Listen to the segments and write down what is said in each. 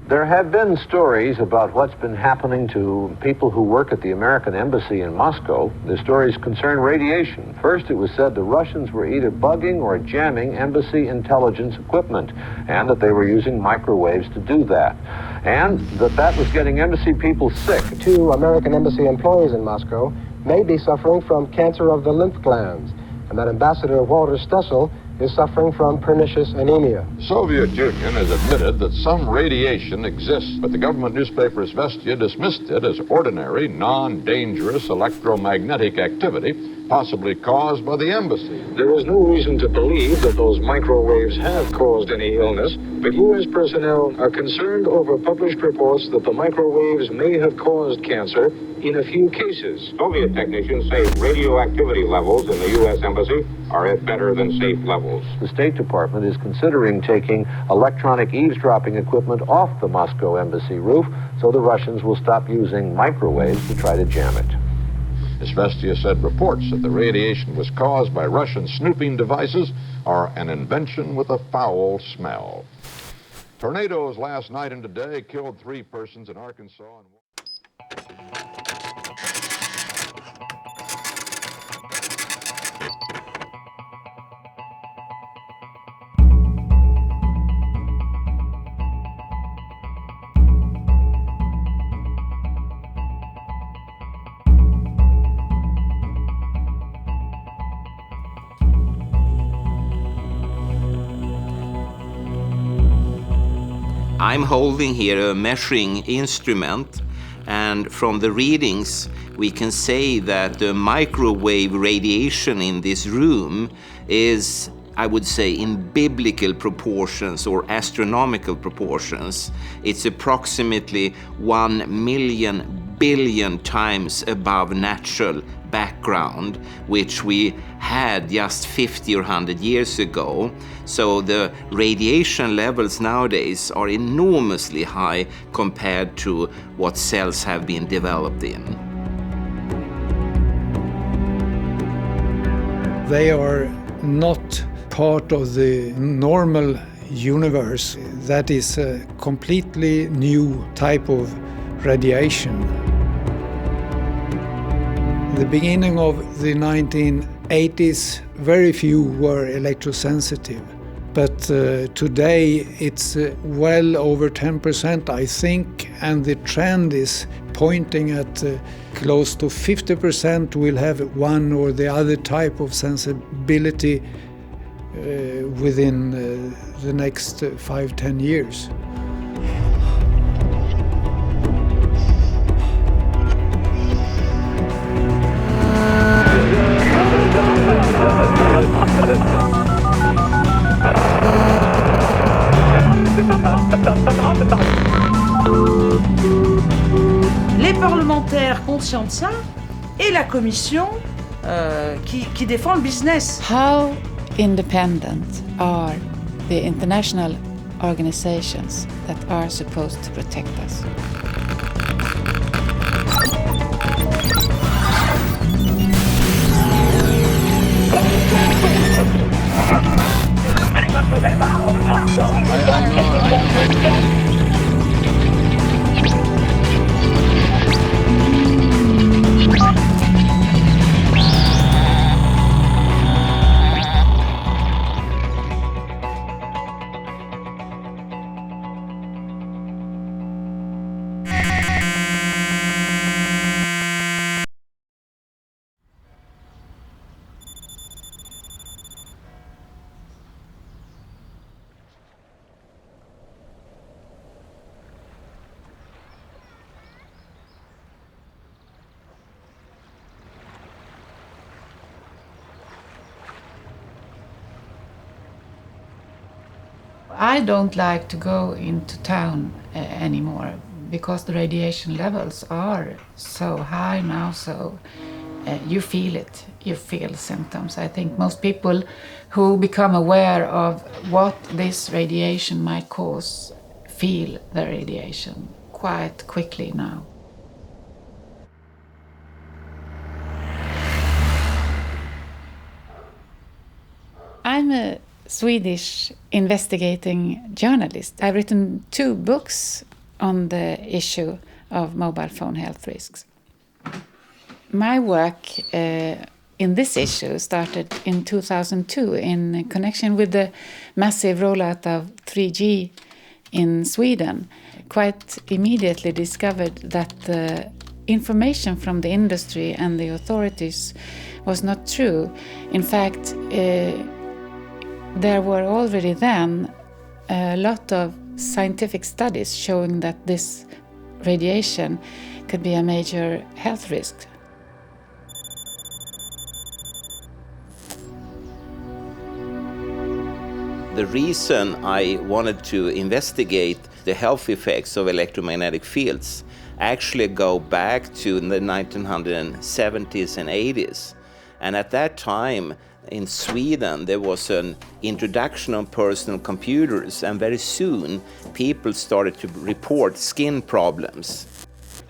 There have been stories about what's been happening to people who work at the American Embassy in Moscow. The stories concern radiation. First, it was said the Russians were either bugging or jamming embassy intelligence equipment, and that they were using microwaves to do that. And that was getting embassy people sick. 2 American embassy employees in Moscow may be suffering from cancer of the lymph glands, and that Ambassador Walter Stessel is suffering from pernicious anemia. The Soviet Union has admitted that some radiation exists, but the government newspaper Izvestia dismissed it as ordinary, non-dangerous electromagnetic activity, possibly caused by the embassy. There is no reason to believe that those microwaves have caused any illness, but U.S. personnel are concerned over published reports that the microwaves may have caused cancer in a few cases. Soviet technicians say radioactivity levels in the U.S. Embassy are at better than safe levels. The State Department is considering taking electronic eavesdropping equipment off the Moscow embassy roof so the Russians will stop using microwaves to try to jam it. Izvestia said reports that the radiation was caused by Russian snooping devices are an invention with a foul smell. Tornadoes last night and today killed 3 persons in Arkansas. I'm holding here a measuring instrument, and from the readings we can say that the microwave radiation in this room is, I would say, in biblical proportions or astronomical proportions. It's approximately 1,000,000 billion times above natural background, which we had just 50 or 100 years ago. So the radiation levels nowadays are enormously high compared to what cells have been developed in. They are not part of the normal universe. That is a completely new type of radiation. In the beginning of the 1980s, very few were electrosensitive. But today it's well over 10%, I think, and the trend is pointing at close to 50% will have one or the other type of sensibility within the next 5-10 years. Les parlementaires conscients de ça et la commission qui défend le business. How independent are the international organizations that are supposed to protect us? I don't like to go into town anymore because the radiation levels are so high now, so you feel it, you feel symptoms. I think most people who become aware of what this radiation might cause feel the radiation quite quickly now. I'm a Swedish investigating journalist. I've written 2 books on the issue of mobile phone health risks. My work in this issue started in 2002 in connection with the massive rollout of 3G in Sweden. Quite immediately discovered that the information from the industry and the authorities was not true. In fact, there were already then a lot of scientific studies showing that this radiation could be a major health risk. The reason I wanted to investigate the health effects of electromagnetic fields actually go back to the 1970s and 80s. And at that time, in Sweden, there was an introduction of personal computers, and very soon people started to report skin problems.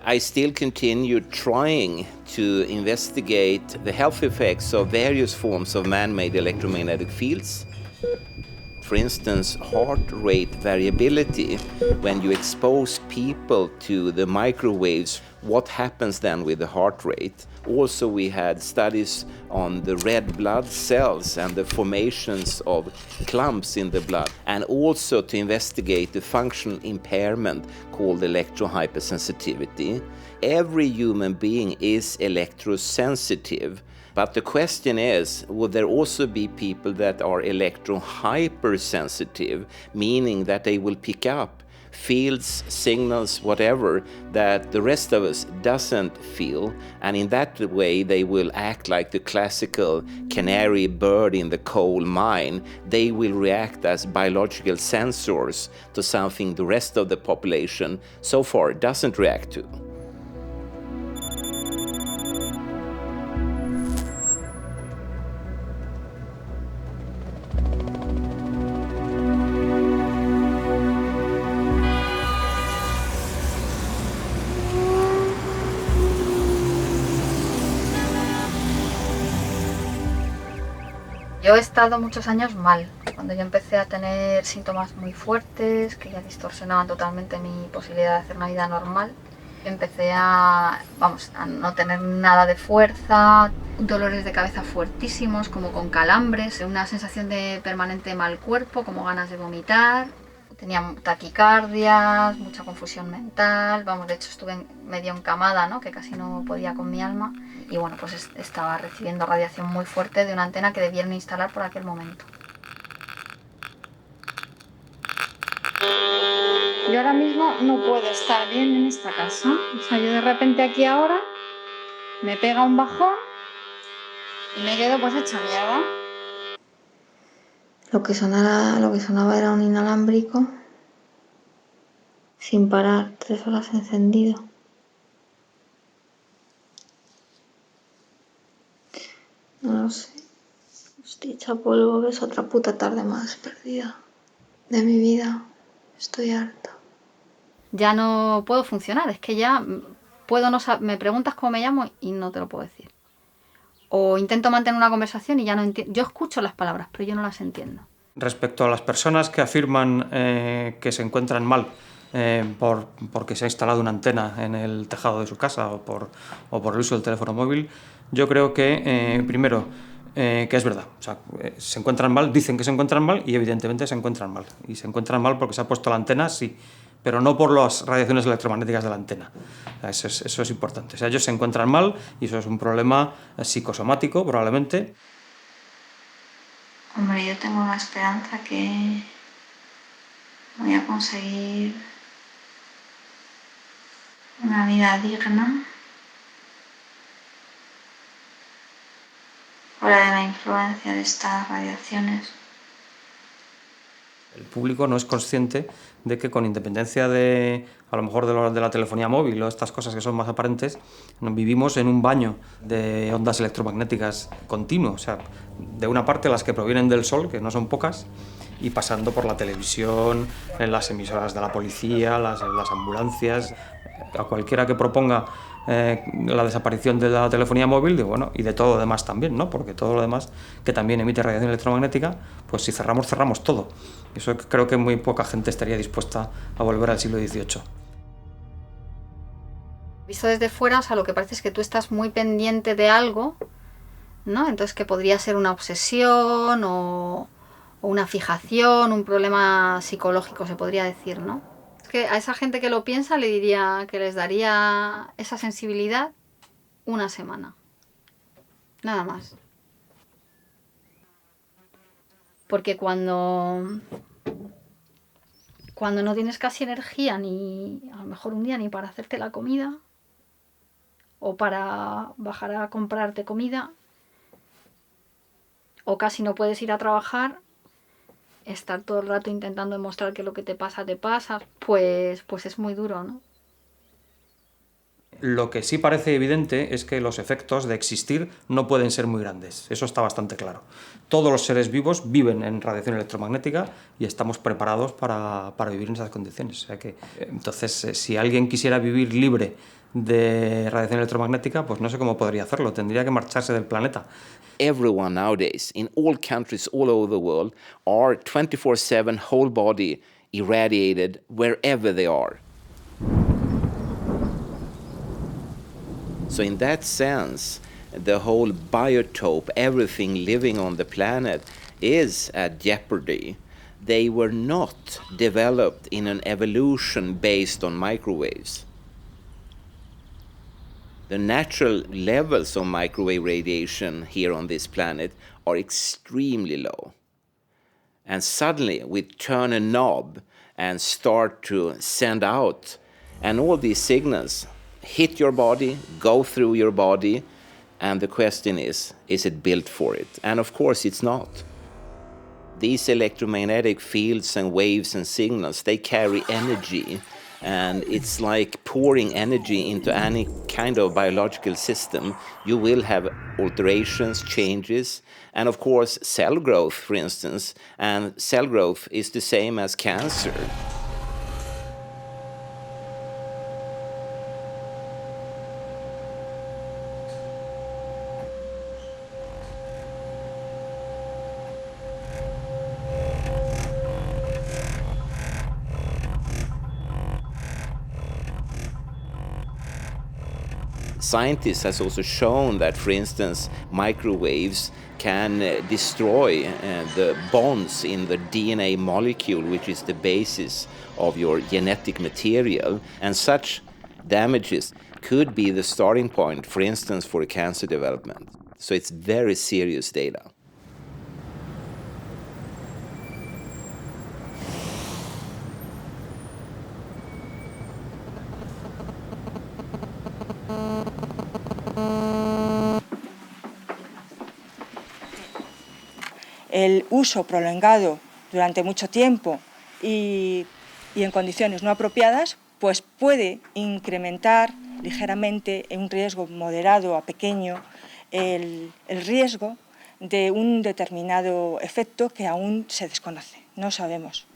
I still continued trying to investigate the health effects of various forms of man-made electromagnetic fields. For instance, heart rate variability. When you expose people to the microwaves, what happens then with the heart rate? Also, we had studies on the red blood cells and the formations of clumps in the blood, and also to investigate the functional impairment called electrohypersensitivity. Every human being is electrosensitive. But the question is, will there also be people that are electrohypersensitive, meaning that they will pick up fields, signals, whatever, that the rest of us doesn't feel, and in that way they will act like the classical canary bird in the coal mine. They will react as biological sensors to something the rest of the population so far doesn't react to. Yo he estado muchos años mal. Cuando yo empecé a tener síntomas muy fuertes, que ya distorsionaban totalmente mi posibilidad de hacer una vida normal, empecé a no tener nada de fuerza, dolores de cabeza fuertísimos, como con calambres, una sensación de permanente mal cuerpo, como ganas de vomitar. Tenía taquicardias, mucha confusión mental, de hecho estuve medio encamada, ¿no? Que casi no podía con mi alma. Y bueno, pues estaba recibiendo radiación muy fuerte de una antena que debieron instalar por aquel momento. Yo ahora mismo no puedo estar bien en esta casa. O sea, yo de repente aquí ahora me pega un bajón y me quedo pues hecha mierda. Lo que sonaba era un inalámbrico sin parar, 3 horas encendido. No lo sé. Estoy hecha polvo, que es otra puta tarde más perdida de mi vida. Estoy harta. Ya no puedo funcionar, es que ya puedo no saber. Me preguntas cómo me llamo y no te lo puedo decir. O intento mantener una conversación y ya no entiendo. Yo escucho las palabras, pero yo no las entiendo. Respecto a las personas que afirman que se encuentran mal porque se ha instalado una antena en el tejado de su casa o por el uso del teléfono móvil, yo creo que, primero, que es verdad. O sea, se encuentran mal, dicen que se encuentran mal y evidentemente se encuentran mal. Y se encuentran mal porque se ha puesto la antena, sí, pero no por las radiaciones electromagnéticas de la antena. O sea, eso es importante. O sea, ellos se encuentran mal y eso es un problema psicosomático, probablemente. Hombre, yo tengo la esperanza que voy a conseguir una vida digna fuera de la influencia de estas radiaciones. El público no es consciente de que, con independencia de, a lo mejor, de la telefonía móvil o estas cosas que son más aparentes, vivimos en un baño de ondas electromagnéticas continuo. O sea, de una parte las que provienen del sol, que no son pocas, y pasando por la televisión, en las emisoras de la policía, las ambulancias. A cualquiera que proponga la desaparición de la telefonía móvil, bueno, y de todo lo demás también, ¿no? Porque todo lo demás que también emite radiación electromagnética, pues si cerramos todo. Eso creo que muy poca gente estaría dispuesta a volver al siglo XVIII. Visto desde fuera, o sea, lo que parece es que tú estás muy pendiente de algo, ¿no? Entonces que podría ser una obsesión o una fijación, un problema psicológico, se podría decir, ¿no? Es que a esa gente que lo piensa le diría que les daría esa sensibilidad una semana. Nada más. Porque cuando no tienes casi energía, ni a lo mejor un día ni para hacerte la comida, o para bajar a comprarte comida, o casi no puedes ir a trabajar, estar todo el rato intentando demostrar que lo que te pasa, pues es muy duro, ¿no? Lo que sí parece evidente es que los efectos de existir no pueden ser muy grandes. Eso está bastante claro. Todos los seres vivos viven en radiación electromagnética y estamos preparados para vivir en esas condiciones. O sea que, entonces, si alguien quisiera vivir libre de radiación electromagnética, pues no sé cómo podría hacerlo. Tendría que marcharse del planeta. Everyone nowadays, in all countries all over the world, are 24/7 whole body irradiated wherever they are. So in that sense, the whole biotope, everything living on the planet, is at jeopardy. They were not developed in an evolution based on microwaves. The natural levels of microwave radiation here on this planet are extremely low. And suddenly we turn a knob and start to send out, and all these signals hit your body, go through your body, and the question is it built for it? And of course it's not. These electromagnetic fields and waves and signals, they carry energy, and it's like pouring energy into any kind of biological system. You will have alterations, changes, and of course cell growth, for instance, and cell growth is the same as cancer. Scientists has also shown that, for instance, microwaves can destroy the bonds in the DNA molecule, which is the basis of your genetic material, and such damages could be the starting point, for instance, for cancer development. So it's very serious data. El uso prolongado durante mucho tiempo y en condiciones no apropiadas, pues puede incrementar ligeramente en un riesgo moderado a pequeño el riesgo de un determinado efecto que aún se desconoce, no sabemos.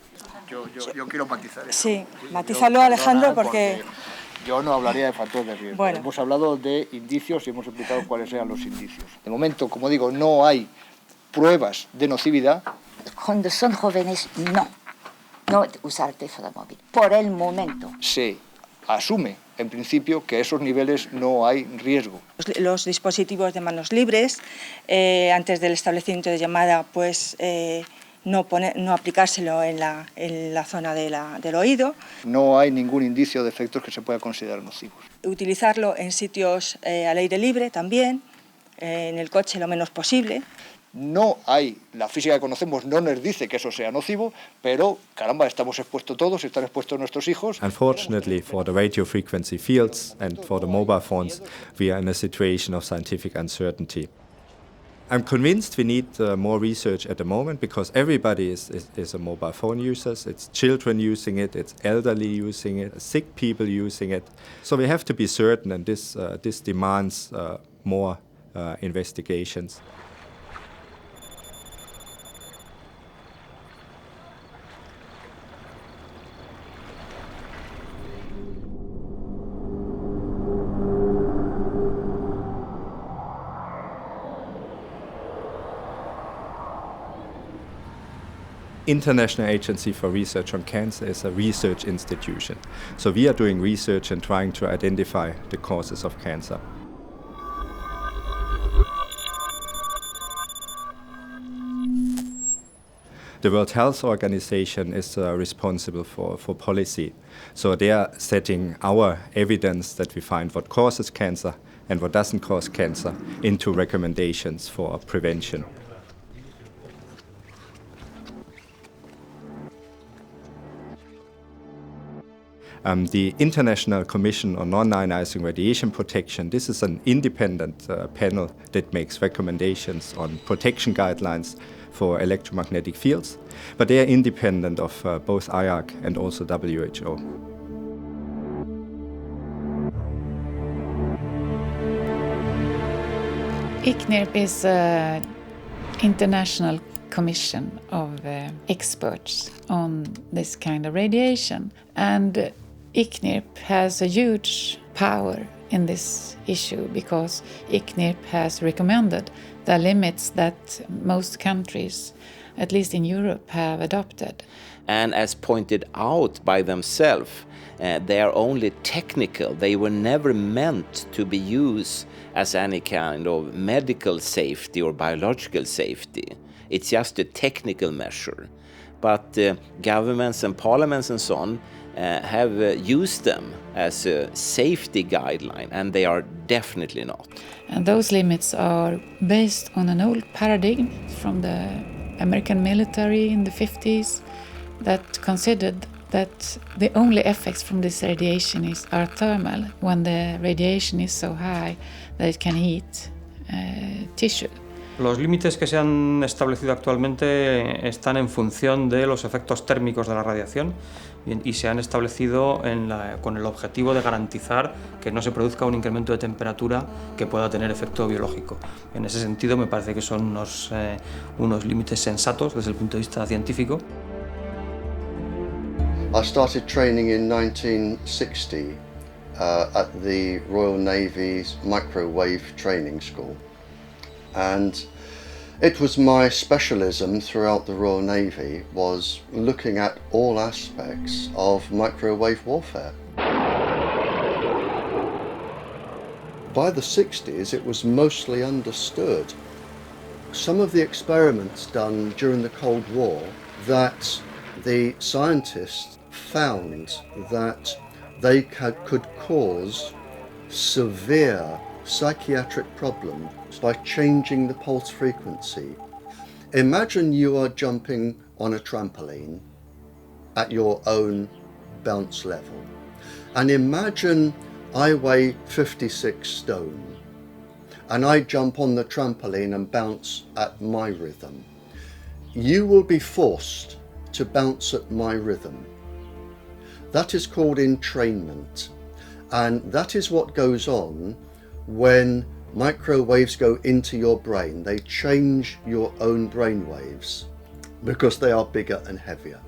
Yo quiero matizar eso. Sí, matízalo, Alejandro, porque yo no hablaría de factores de riesgo. Bueno. Hemos hablado de indicios y hemos explicado cuáles sean los indicios. De momento, como digo, no hay pruebas de nocividad. Cuando son jóvenes, no usar teléfono móvil, por el momento. Se asume, en principio, que a esos niveles no hay riesgo. Los dispositivos de manos libres, antes del establecimiento de llamada, pues no aplicárselo en la zona del oído. No hay ningún indicio de efectos que se pueda considerar nocivos. Utilizarlo en sitios al aire libre también, en el coche lo menos posible. No hay, la física que conocemos no nos dice que eso sea nocivo, pero caramba, estamos expuestos todos, están expuestos nuestros hijos. Unfortunately, for the radio frequency fields and for the mobile phones, we are in a situation of scientific uncertainty. I'm convinced we need more research at the moment because everybody is a mobile phone user. It's children using it, it's elderly using it, sick people using it. So we have to be certain, and this demands more investigations. International Agency for Research on Cancer is a research institution. So we are doing research and trying to identify the causes of cancer. The World Health Organization is responsible for policy. So they are setting our evidence that we find what causes cancer and what doesn't cause cancer into recommendations for prevention. The International Commission on Non-Ionizing Radiation Protection, this is an independent panel that makes recommendations on protection guidelines for electromagnetic fields, but they are independent of both IARC and also WHO. ICNIRP is an international commission of experts on this kind of radiation, and ICNIRP has a huge power in this issue because ICNIRP has recommended the limits that most countries, at least in Europe, have adopted. And as pointed out by themselves, they are only technical. They were never meant to be used as any kind of medical safety or biological safety. It's just a technical measure. But governments and parliaments and so on have used them as a safety guideline, and they are definitely not. And those limits are based on an old paradigm from the American military in the 50s that considered that the only effects from this radiation are thermal, when the radiation is so high that it can heat tissue. Los límites que se han establecido actualmente están en función de los efectos térmicos de la radiación y se han establecido con el objetivo de garantizar que no se produzca un incremento de temperatura que pueda tener efecto biológico. En ese sentido me parece que son unos límites sensatos desde el punto de vista científico. I started training in 1960 at the Royal Navy's Microwave Training School, and it was my specialism throughout the Royal Navy was looking at all aspects of microwave warfare. By the 60s it was mostly understood. Some of the experiments done during the Cold War that the scientists found that they could cause severe psychiatric problems by changing the pulse frequency. Imagine you are jumping on a trampoline at your own bounce level, and imagine I weigh 56 stone and I jump on the trampoline and bounce at my rhythm. You will be forced to bounce at my rhythm. That is called entrainment, and that is what goes on when microwaves go into your brain. They change your own brain waves because they are bigger and heavier.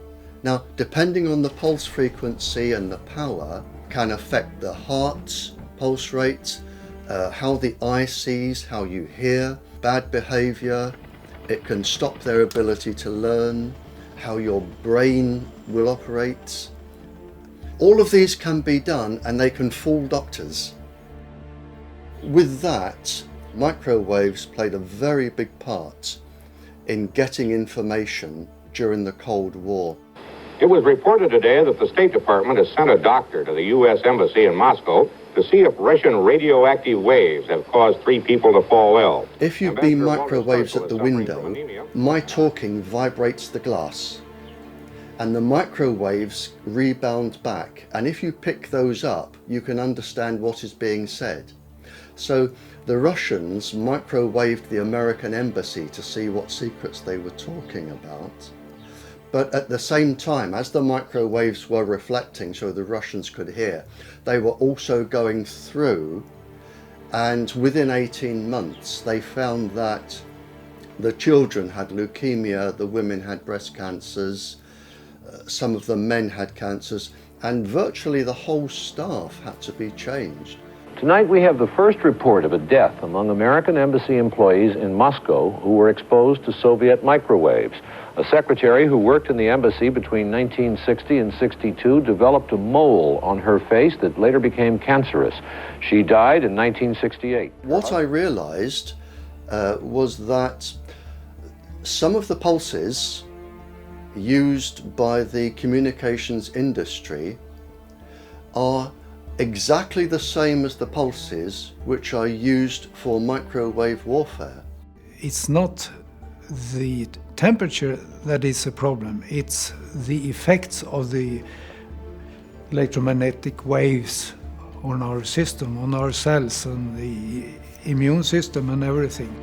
Now, depending on the pulse frequency and the power can affect the heart's pulse rate, how the eye sees, how you hear, bad behavior. It can stop their ability to learn, how your brain will operate. All of these can be done, and they can fool doctors. With that, microwaves played a very big part in getting information during the Cold War. It was reported today that the State Department has sent a doctor to the U.S. Embassy in Moscow to see if Russian radioactive waves have caused 3 people to fall ill. If you beam microwaves at the window, my talking vibrates the glass, and the microwaves rebound back, and if you pick those up, you can understand what is being said. So the Russians microwaved the American embassy to see what secrets they were talking about. But at the same time, as the microwaves were reflecting so the Russians could hear, they were also going through, and within 18 months they found that the children had leukemia, the women had breast cancers, some of the men had cancers, and virtually the whole staff had to be changed. Tonight we have the first report of a death among American embassy employees in Moscow who were exposed to Soviet microwaves. A secretary who worked in the embassy between 1960 and 62 developed a mole on her face that later became cancerous. She died in 1968. What I realized was that some of the pulses used by the communications industry are exactly the same as the pulses which are used for microwave warfare. It's not the temperature that is a problem, it's the effects of the electromagnetic waves on our system, on our cells and the immune system and everything.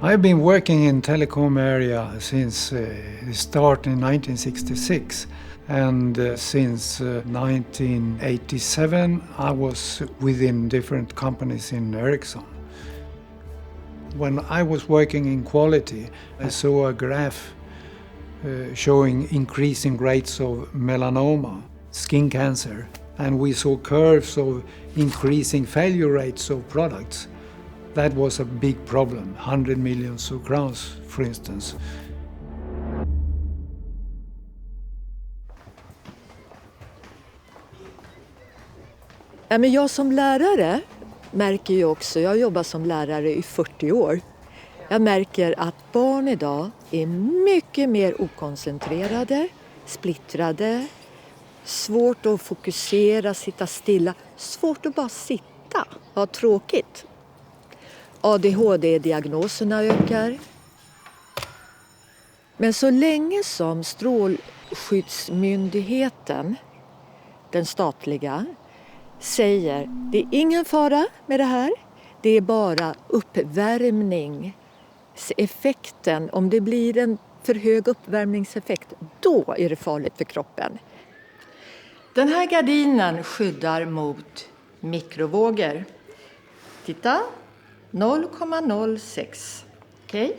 I've been working in telecom area since the start in 1966. And since 1987, I was within different companies in Ericsson. When I was working in quality, I saw a graph showing increasing rates of melanoma, skin cancer, and we saw curves of increasing failure rates of products. That was a big problem, 100 million crowns, for instance. Men jag som lärare märker ju också, jag har jobbat som lärare i 40 år. Jag märker att barn idag är mycket mer okoncentrerade, splittrade, svårt att fokusera, sitta stilla, svårt att bara sitta, ha tråkigt. ADHD-diagnoserna ökar. Men så länge som Strålskyddsmyndigheten, den statliga, säger det är ingen fara med det här, det är bara uppvärmningseffekten. Om det blir en för hög uppvärmningseffekt, då är det farligt för kroppen. Den här gardinen skyddar mot mikrovågor. Titta, 0,06. Okej?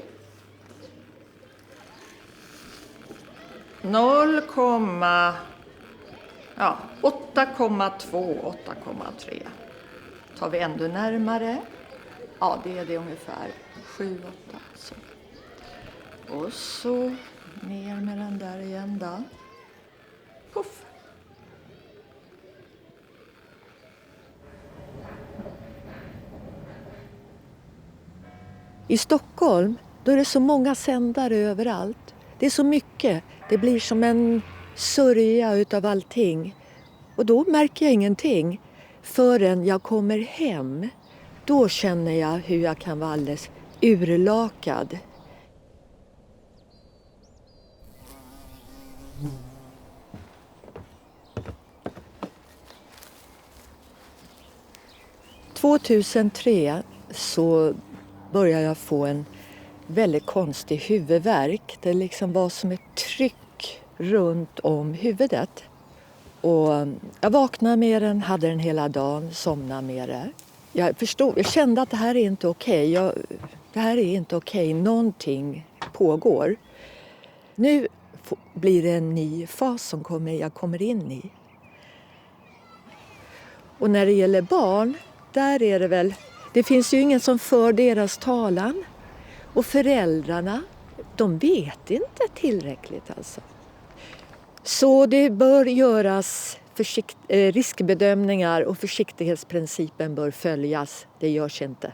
8,2, 8,3. Tar vi ändå närmare. Ja, det är det ungefär. 7, 8. Så. Och så ner med den där igen då. Puff. I Stockholm, då är det så många sändare överallt. Det är så mycket. Det blir som en sörja utav allting. Och då märker jag ingenting förrän jag kommer hem. Då känner jag hur jag kan vara alldeles urlakad. År 2003 så började jag få en väldigt konstig huvudvärk. Det liksom var som ett tryck runt om huvudet. Och jag vaknade med den, hade den hela dagen, somnade med det. Jag kände att det här är inte okej. Det här är inte okej. Någonting pågår. Nu blir det en ny fas som jag kommer in i. Och när det gäller barn, där är det väl... Det finns ju ingen som för deras talan. Och föräldrarna, de vet inte tillräckligt alltså. Så det bör göras riskbedömningar och försiktighetsprincipen bör följas. Det görs inte.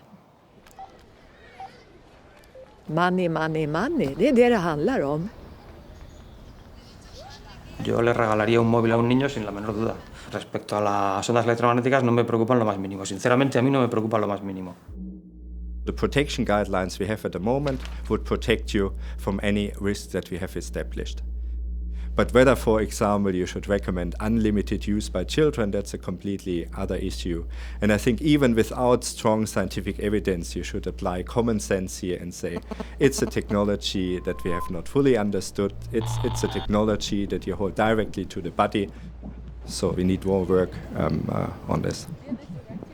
Money, money, money. Det är det handlar om. Yo le regalaría un móvil a un niño sin la menor duda. Respecto a las ondas electromagnéticas no me preocupan lo más mínimo. Sinceramente a mí no me preocupa lo más mínimo. The protection guidelines we have at the moment would protect you from any risk that we have established. But whether, for example, you should recommend unlimited use by children, that's a completely other issue. And I think even without strong scientific evidence, you should apply common sense here and say, it's a technology that we have not fully understood. It's a technology that you hold directly to the body. So we need more work on this.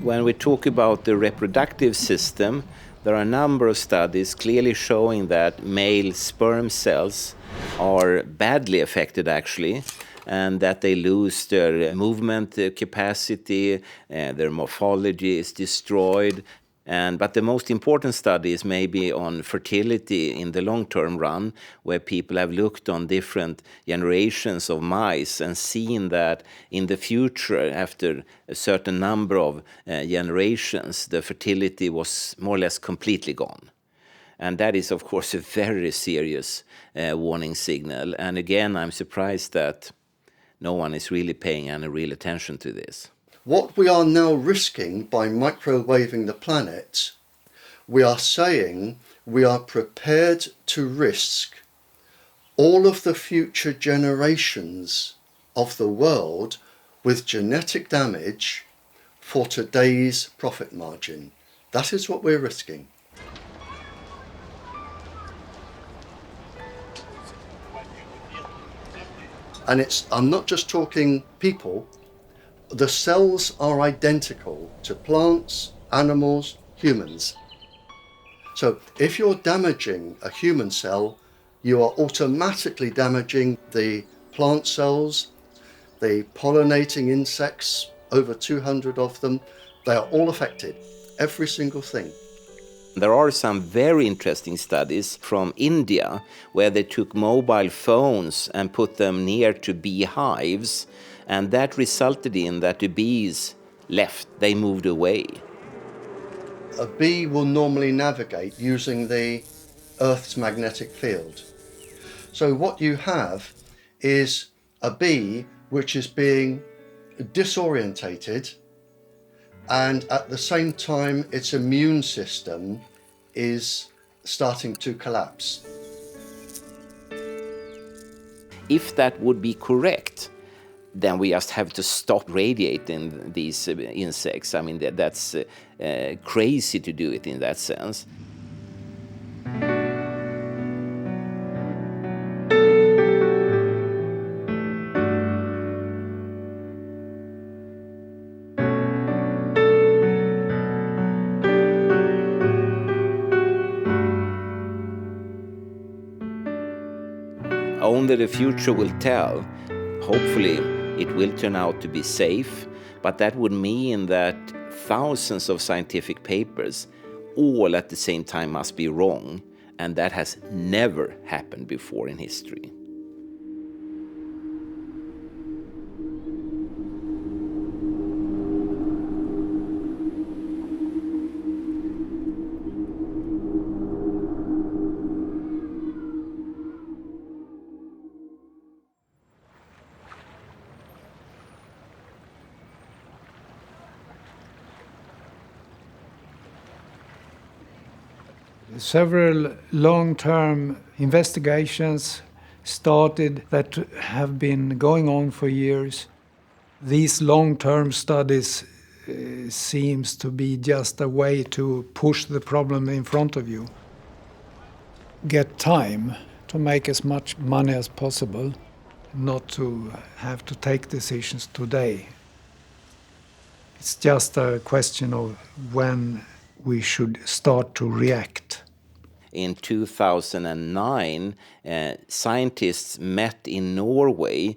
When we talk about the reproductive system, there are a number of studies clearly showing that male sperm cells are badly affected actually, and that they lose their movement capacity, their morphology is destroyed. But the most important study is maybe on fertility in the long-term run, where people have looked on different generations of mice and seen that in the future, after a certain number of generations, the fertility was more or less completely gone. And that is, of course, a very serious warning signal. And again, I'm surprised that no one is really paying any real attention to this. What we are now risking by microwaving the planet, we are saying we are prepared to risk all of the future generations of the world with genetic damage for today's profit margin. That is what we're risking. And I'm not just talking people. The cells are identical to plants, animals, humans. So if you're damaging a human cell, you are automatically damaging the plant cells, the pollinating insects, over 200 of them. They are all affected, every single thing. There are some very interesting studies from India where they took mobile phones and put them near to beehives, and that resulted in that the bees left, they moved away. A bee will normally navigate using the Earth's magnetic field. So what you have is a bee which is being disorientated, and at the same time its immune system is starting to collapse. If that would be correct, then we just have to stop radiating these insects. I mean, that's crazy to do it in that sense. Only the future will tell. Hopefully, it will turn out to be safe, but that would mean that thousands of scientific papers all at the same time must be wrong, and that has never happened before in history. Several long-term investigations started that have been going on for years. These long-term studies seems to be just a way to push the problem in front of you. Get time to make as much money as possible, not to have to take decisions today. It's just a question of when we should start to react. In 2009, scientists met in Norway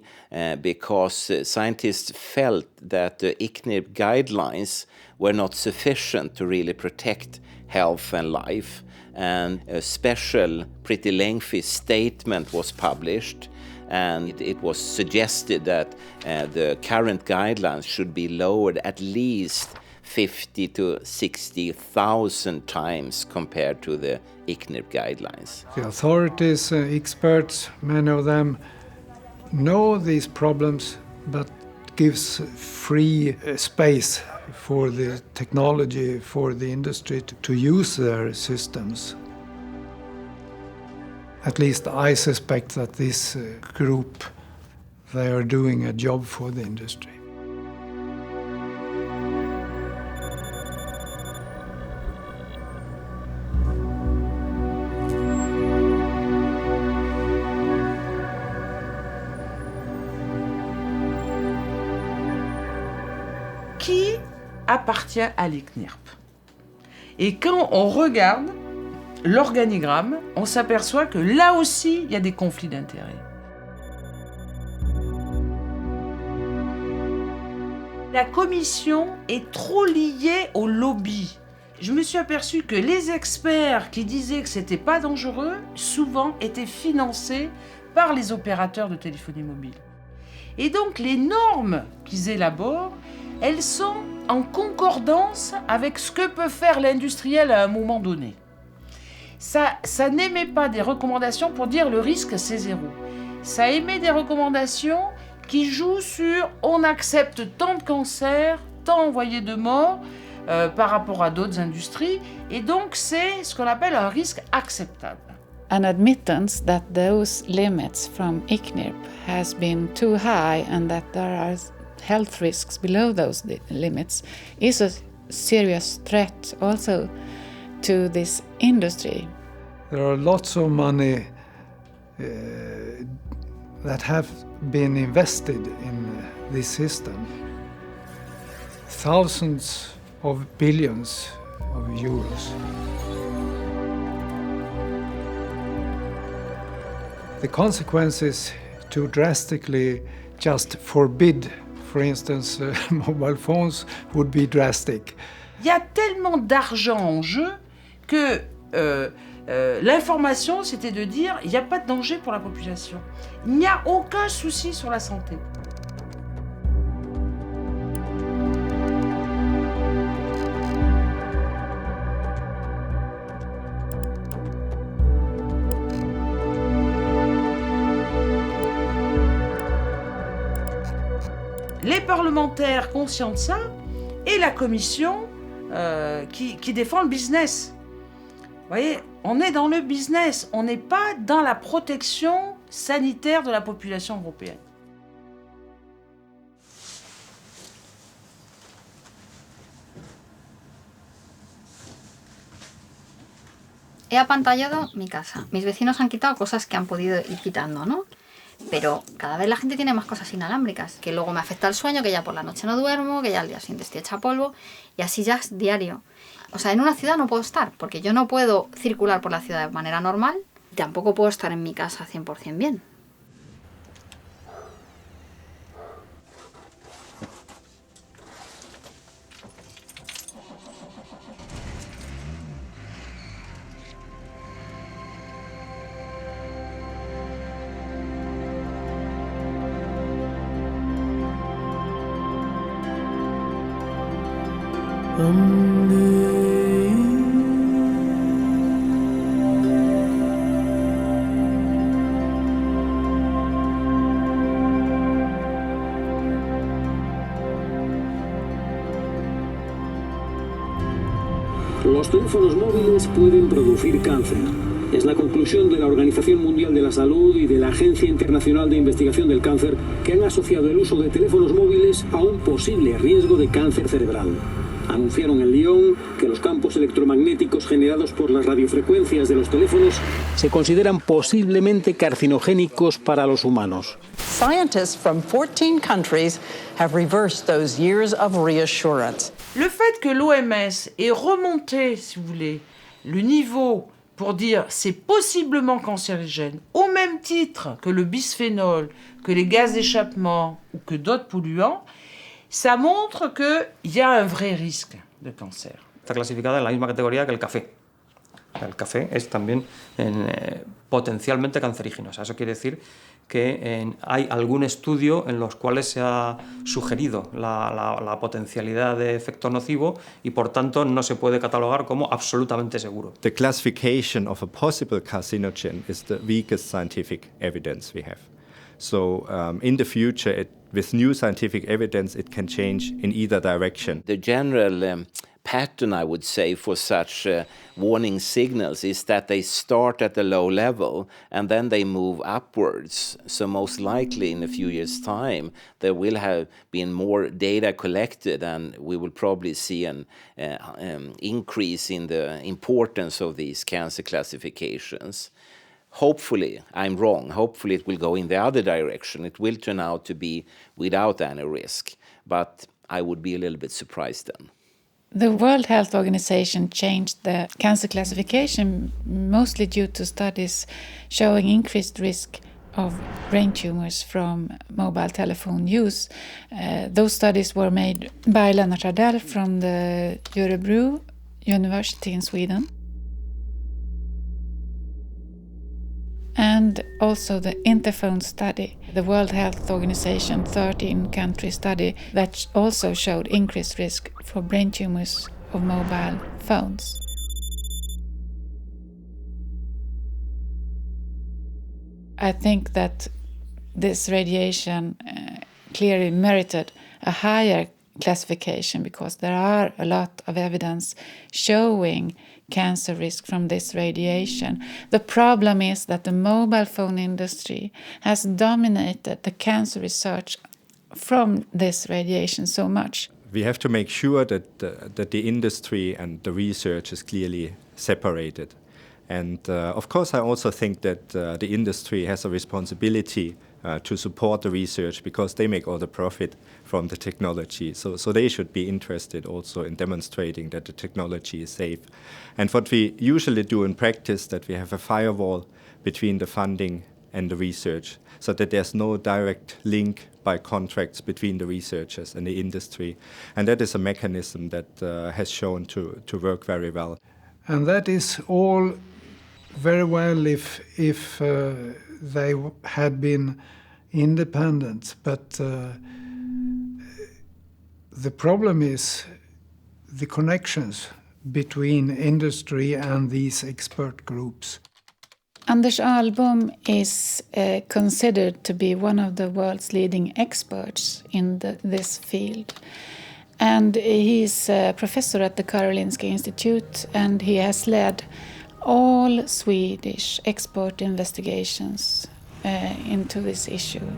because scientists felt that the ICNIRP guidelines were not sufficient to really protect health and life. And a special, pretty lengthy statement was published, and it was suggested that the current guidelines should be lowered at least 50 to 60,000 times compared to the ICNIRP guidelines. The authorities, experts, many of them know these problems, but gives free space for the technology, for the industry to use their systems. At least I suspect that this group, they are doing a job for the industry. Qui appartient à l'ICNIRP? Et quand on regarde l'organigramme, on s'aperçoit que là aussi, il y a des conflits d'intérêts. La commission est trop liée au lobby. Je me suis aperçu que les experts qui disaient que c'était pas dangereux, souvent étaient financés par les opérateurs de téléphonie mobile. Et donc les normes qu'ils élaborent, elles sont en concordance avec ce que peut faire l'industriel à un moment donné. Ça n'émet pas des recommandations pour dire le risque c'est 0. Ça émet des recommandations qui jouent sur on accepte tant de cancers, tant envoyés de morts par rapport à d'autres industries, et donc c'est ce qu'on appelle un risque acceptable. An admittance that those limits from ICNIRP has been too high and that there are health risks below those limits is a serious threat also to this industry. There are lots of money that have been invested in this system. Thousands of billions of euros. The consequence is to drastically just forbid, for instance, mobile phones would be drastic. Il y a tellement d'argent en jeu que l'information, c'était de dire il n'y a pas de danger pour la population. Il n'y a aucun souci sur la santé. Les parlementaires conscients de ça et la commission qui défend le business. Vous voyez, on est dans le business, on n'est pas dans la protection sanitaire de la population européenne. He apantallado mi casa. Mis vecinos han quitado cosas que han podido ir quitando, ¿no? Pero cada vez la gente tiene más cosas inalámbricas, que luego me afecta el sueño, que ya por la noche no duermo, que ya al día siguiente estoy hecha polvo, y así ya es diario. O sea, en una ciudad no puedo estar, porque yo no puedo circular por la ciudad de manera normal, y tampoco puedo estar en mi casa 100% bien. Los teléfonos móviles pueden producir cáncer. Es la conclusión de la Organización Mundial de la Salud y de la Agencia Internacional de Investigación del Cáncer, que han asociado el uso de teléfonos móviles a un posible riesgo de cáncer cerebral. Anunciaron en Lyon que los campos electromagnéticos generados por las radiofrecuencias de los teléfonos se consideran posiblemente carcinogénicos para los humanos. Scientists from 14 countries have reversed those years of reassurance. Le fait que l'OMS ait remonté, si vous voulez, le niveau pour dire c'est possiblement cancérigène, au même titre que le bisphénol, que les gaz d'échappement ou que d'autres polluants, ça montre qu'il y a un vrai risque de cancer. Está clasificada en la misma categoría que el café. El café es también potencialmente cancerígeno. O sea, eso quiere decir que hay algún estudio en los cuales se ha sugerido la potencialidad de efecto nocivo y por tanto no se puede catalogar como absolutamente seguro. The classification of a possible carcinogen is the weakest scientific evidence we have. So in the future, with new scientific evidence, it can change in either direction. The general pattern, I would say, for such warning signals is that they start at a low level and then they move upwards. So most likely in a few years' time, there will have been more data collected and we will probably see an increase in the importance of these cancer classifications. Hopefully, I'm wrong. Hopefully it will go in the other direction. It will turn out to be without any risk. But I would be a little bit surprised then. The World Health Organization changed the cancer classification mostly due to studies showing increased risk of brain tumors from mobile telephone use. Those studies were made by Lennart Ardell from the Örebro University in Sweden. And also the Interphone study, the World Health Organization 13-country study that also showed increased risk for brain tumors of mobile phones. I think that this radiation clearly merited a higher classification because there are a lot of evidence showing cancer risk from this radiation. The problem is that the mobile phone industry has dominated the cancer research from this radiation so much. We have to make sure that the industry and the research is clearly separated. And of course, I also think that the industry has a responsibility to support the research because they make all the profit from the technology. So they should be interested also in demonstrating that the technology is safe. And what we usually do in practice, that we have a firewall between the funding and the research, so that there's no direct link by contracts between the researchers and the industry. And that is a mechanism that has shown to work very well. And that is all very well if they had been independent, but the problem is the connections between industry and these expert groups. Anders Ahlbom is considered to be one of the world's leading experts in this field. And he's a professor at the Karolinska Institute, and he has led all Swedish expert investigations into this issue.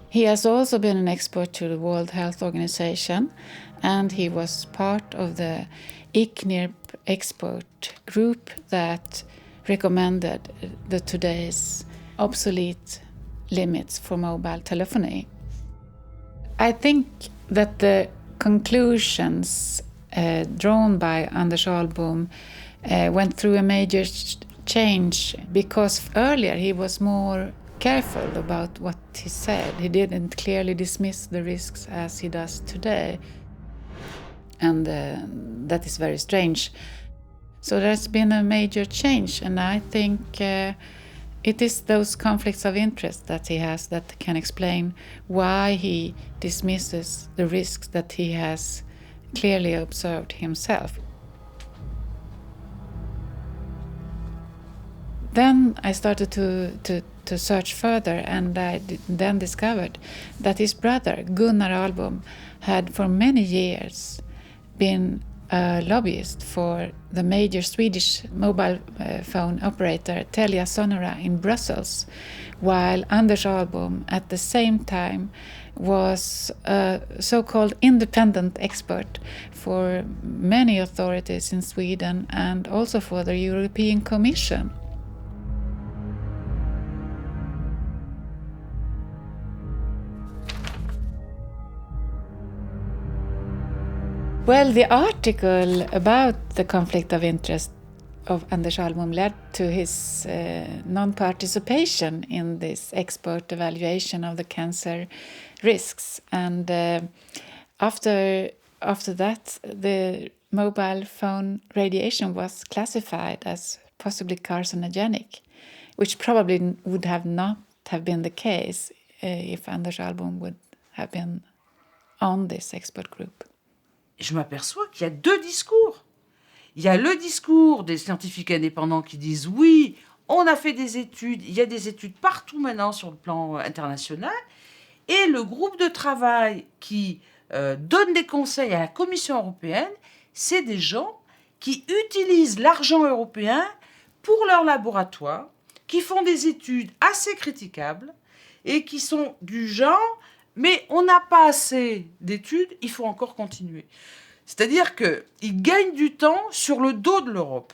He has also been an expert to the World Health Organization, and he was part of the ICNIRP expert group that recommended the today's obsolete limits for mobile telephony. I think that the conclusions drawn by Anders Ahlbom went through a major change because earlier he was more careful about what he said. He didn't clearly dismiss the risks as he does today. And that is very strange. So there's been a major change, and I think it is those conflicts of interest that he has that can explain why he dismisses the risks that he has clearly observed himself. Then I started to search further, and I then discovered that his brother, Gunnar Ahlbom, had for many years been a lobbyist for the major Swedish mobile phone operator Telia Sonera in Brussels, while Anders Ahlbom at the same time was a so-called independent expert for many authorities in Sweden and also for the European Commission. Well, the article about the conflict of interest of Anders Ahlbom led to his non-participation in this expert evaluation of the cancer risks. And after that, the mobile phone radiation was classified as possibly carcinogenic, which probably would have not have been the case if Anders Ahlbom would have been on this expert group. Je m'aperçois qu'il y a deux discours. Il y a le discours des scientifiques indépendants qui disent oui, on a fait des études, il y a des études partout maintenant sur le plan international, et le groupe de travail qui donne des conseils à la Commission européenne, c'est des gens qui utilisent l'argent européen pour leur laboratoire, qui font des études assez critiquables et qui sont du genre mais on n'a pas assez d'études, il faut encore continuer. C'est-à-dire qu'ils gagnent du temps sur le dos de l'Europe.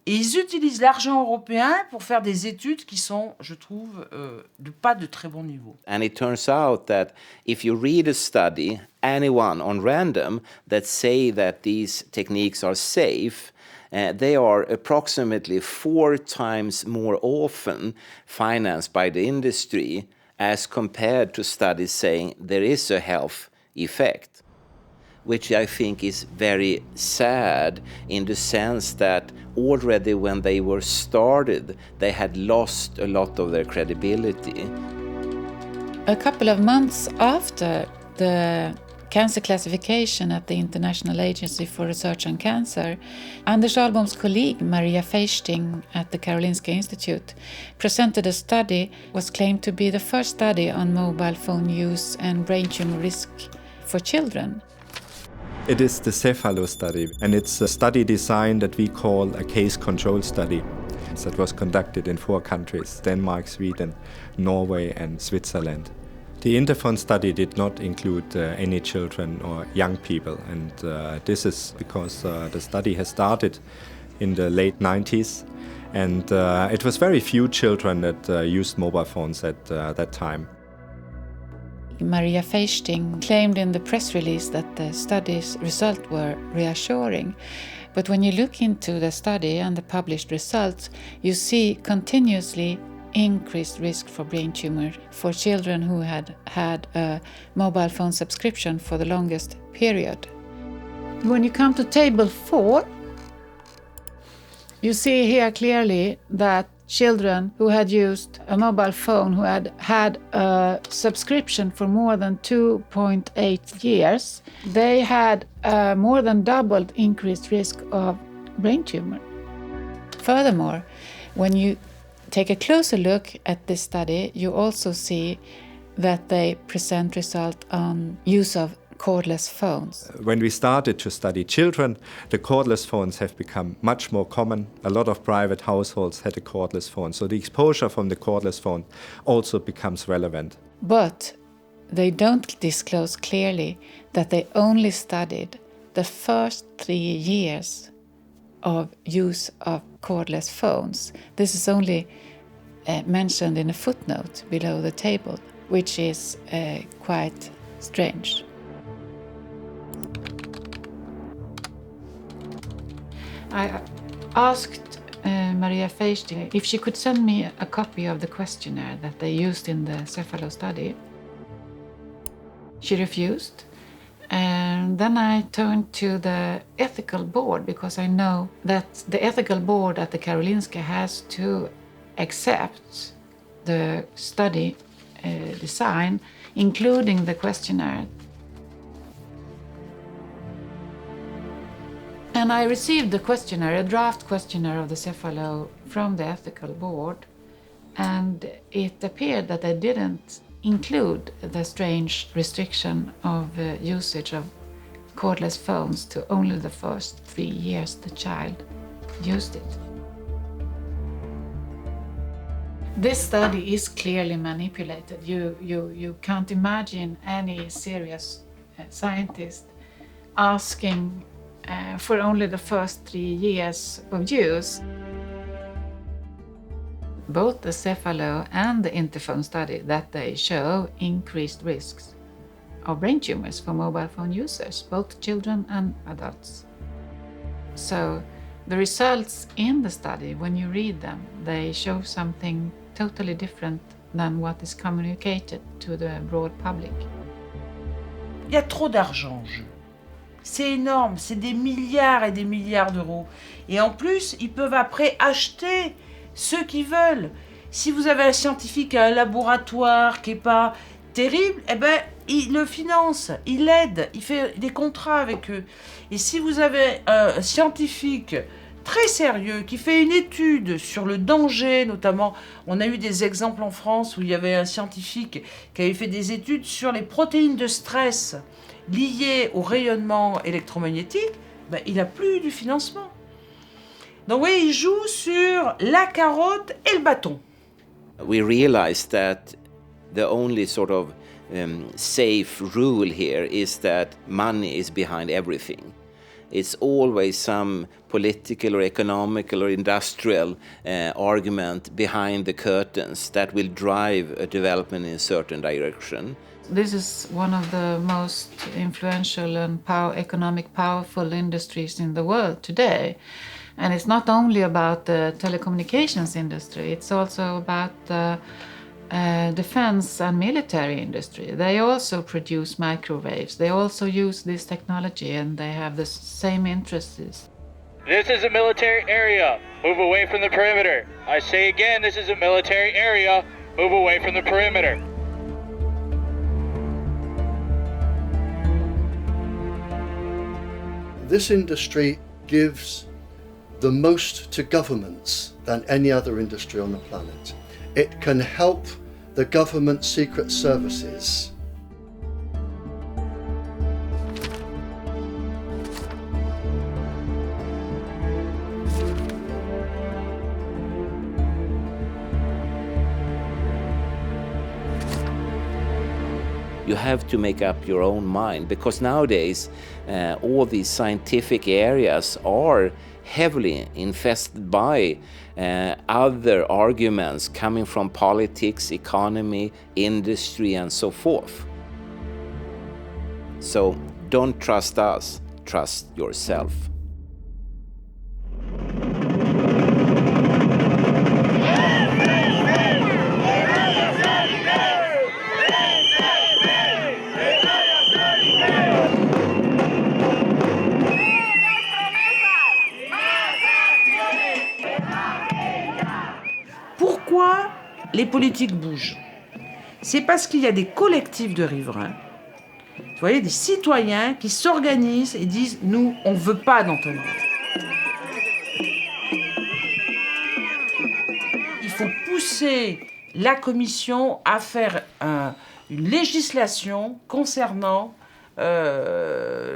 Et ils utilisent l'argent européen pour faire des études qui sont, je trouve, pas de très bon niveau. And it turns out that if you read a study, anyone on random that say that these techniques are safe, they are approximately 4 times more often financed by the industry as compared to studies saying there is a health effect, which I think is very sad in the sense that already when they were started, they had lost a lot of their credibility. A couple of months after the cancer classification at the International Agency for Research on Cancer, Anders Ahlbom's colleague Maria Feisting at the Karolinska Institute presented a study was claimed to be the first study on mobile phone use and brain tumor risk for children. It is the Cephalo study, and it's a study design that we call a case control study. That was conducted in 4 countries, Denmark, Sweden, Norway and Switzerland. The Interphone study did not include any children or young people, and this is because the study has started in the late 90s, and it was very few children that used mobile phones at that time. Maria Feisting claimed in the press release that the study's results were reassuring. But when you look into the study and the published results, you see continuously increased risk for brain tumor for children who had had a mobile phone subscription for the longest period. When you come to table 4, you see here clearly that children who had used a mobile phone, who had had a subscription for more than 2.8 years, they had a more than doubled increased risk of brain tumor. Furthermore, when you take a closer look at this study, you also see that they present results on use of cordless phones. When we started to study children, the cordless phones have become much more common. A lot of private households had a cordless phone, so the exposure from the cordless phone also becomes relevant. But they don't disclose clearly that they only studied the first 3 years of use of cordless phones. This is only mentioned in a footnote below the table, which is quite strange. I asked Maria Feisting if she could send me a copy of the questionnaire that they used in the Cephalo study. She refused. And then I turned to the ethical board, because I know that the ethical board at the Karolinska has to accept the study design, including the questionnaire. And I received the questionnaire, a draft questionnaire of the Cephalo from the ethical board, and it appeared that they didn't include the strange restriction of usage of cordless phones to only the first 3 years the child used it. This study is clearly manipulated. You can't imagine any serious scientist asking for only the first 3 years of use. Both the Cephalo and the Interphone study that they show increased risks of brain tumors for mobile phone users, both children and adults. So the results in the study, when you read them, they show something totally different than what is communicated to the broad public. Il y a trop d'argent en jeu. C'est énorme, c'est des milliards et des milliards d'euros. Et en plus, ils peuvent après acheter ceux qui veulent. Si vous avez un scientifique à un laboratoire qui n'est pas terrible, eh ben, il le finance, il l'aide, il fait des contrats avec eux. Et si vous avez un scientifique très sérieux qui fait une étude sur le danger, notamment, on a eu des exemples en France où il y avait un scientifique qui avait fait des études sur les protéines de stress liées au rayonnement électromagnétique, ben, il n'a plus du financement. Donc oui, il joue sur la carotte et le bâton. We realized that the only sort of safe rule here is that money is behind everything. It's always some political or economical or industrial argument behind the curtains that will drive a development in a certain direction. This is one of the most influential and economic powerful industries in the world today. And it's not only about the telecommunications industry, it's also about the defense and military industry. They also produce microwaves. They also use this technology and they have the same interests. This is a military area. Move away from the perimeter. I say again, this is a military area. Move away from the perimeter. This industry gives the most to governments than any other industry on the planet. It can help the government secret services. You have to make up your own mind, because nowadays all these scientific areas are heavily infested by other arguments coming from politics, economy, industry, and so forth. So don't trust us, trust yourself. Pourquoi les politiques bougent? C'est parce qu'il y a des collectifs de riverains, vous voyez, des citoyens qui s'organisent et disent « nous, on ne veut pas d'entonnoir ». Il faut pousser la Commission à faire une législation concernant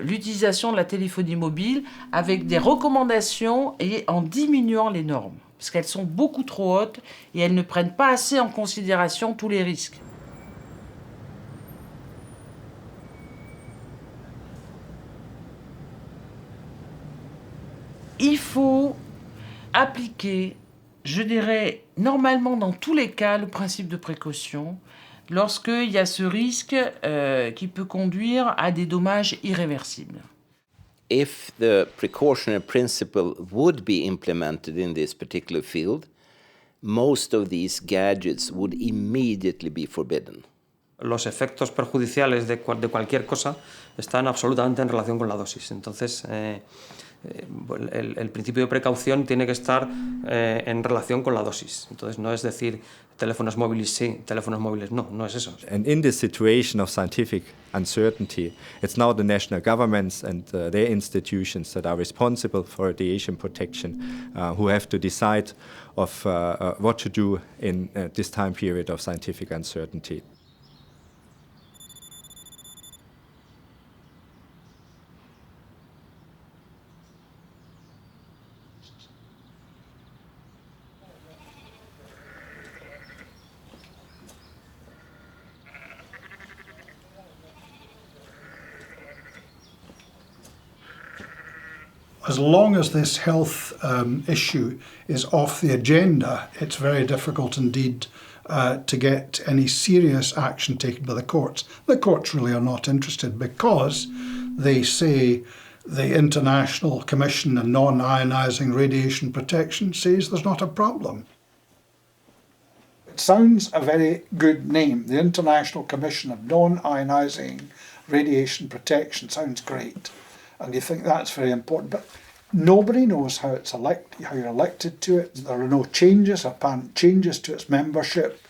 l'utilisation de la téléphonie mobile avec des recommandations et en diminuant les normes. Parce qu'elles sont beaucoup trop hautes et elles ne prennent pas assez en considération tous les risques. Il faut appliquer, je dirais, normalement dans tous les cas, le principe de précaution lorsqu'il y a ce risque qui peut conduire à des dommages irréversibles. If the precautionary principle would be implemented in this particular field, most of these gadgets would immediately be forbidden. Los efectos perjudiciales de cualquier cosa están absolutamente en relación con la dosis. Entonces, el principio de precaución tiene que estar en relación con la dosis. Entonces, no es decir teléfonos móviles sí, teléfonos móviles no, no es eso. And in this situation of scientific uncertainty, it's now the national governments and their institutions that are responsible for radiation protection who have to decide of what to do in this time period of scientific uncertainty. As long as this health issue is off the agenda, it's very difficult indeed to get any serious action taken by the courts. The courts really are not interested because they say the International Commission on Non-Ionising Radiation Protection says there's not a problem. It sounds a very good name. The International Commission of Non-Ionising Radiation Protection sounds great. And you think that's very important, but nobody knows how it's how you're elected to it. There are no changes, apparent changes to its membership.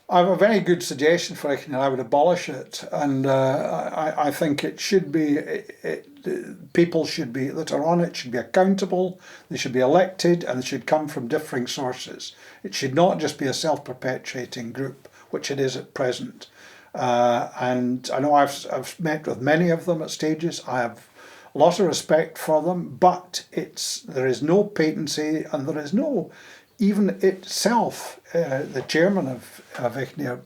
I have a very good suggestion for it, and I would abolish it. And I think it should be, people should be that are on it should be accountable. They should be elected, and they should come from differing sources. It should not just be a self-perpetuating group, which it is at present. And I know I've met with many of them at stages. I have a lot of respect for them, but there is no patency, and there is no, even itself, the chairman of ICNIR,